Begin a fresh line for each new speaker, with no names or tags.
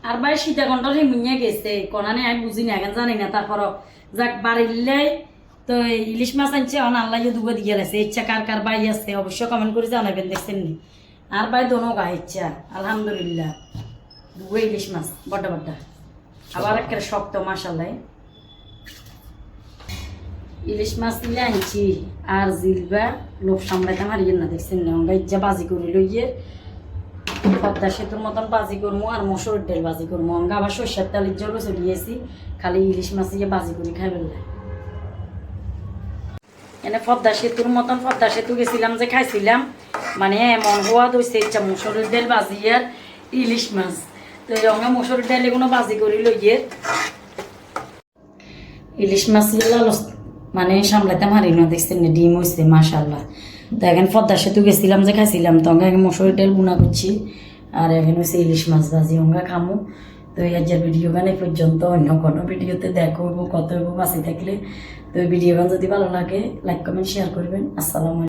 আর ভাই সীতাকণ্ঠ মুইয়া গেছে কোনানে আমি বুঝি না এখন জানি না তারপর যাক বাড়িলে তো ইলিশ মাছ আনছে অন আল্লাহ দুগো দিয়ে গেছে ইচ্ছা কার কার বাই আছে অবশ্য কমেন্ট করে জানাবেন দেখছেন নি আর ভাই দোনো গা ইচ্ছা আলহামদুলিল্লাহ দুগো ইলিশ মাছ বড্ড বড্ড আবার একটা শক্ত মাসাল্লাহ ইলিশ মাছ দিলে আনছি আর জিলবা লোক সামলাইতে মারিয়ে না দেখছেন না আমরা ইচ্ছা বাজি করে লইয়ে পদ্মা সেতুর মতন বাজি করবো আর মসুর ডাল বাজি করবো আমরা আবার সর্ষের তেলের জন্য চলিয়েছি খালি ইলিশ মাছ দিয়ে বাজি করে খাই ফেললে এনে পদ্মা সেতুর মতন পদ্মা সেতু গেছিলাম যে খাইছিলাম মানে এমন হওয়া দইছে ইচ্ছা মসুরের ডাল বাজি আর ইলিশ মাছ তো আমরা মসুর ডাল এগুলো বাজি করি লইয়ে ইলিশ মাছ মানে সামলাতে মারি না দেখছেন না ডিম হয়েছে মাশাল্লাহ তো এখানে পদ্মা সেতু গেছিলাম যে খাইছিলাম তো আমরা মসুর ডাল বুনা করছি আর এখানে হচ্ছে ইলিশ মাছ ভাজি আমরা খামো তো এই যে ভিডিও গান পর্যন্ত অন্য কোনো ভিডিওতে দেখো কত বাঁচি থাকলে তো ভিডিও গান যদি ভালো লাগে লাইক কমেন্ট শেয়ার করবেন আসসালামু আলাইকুম।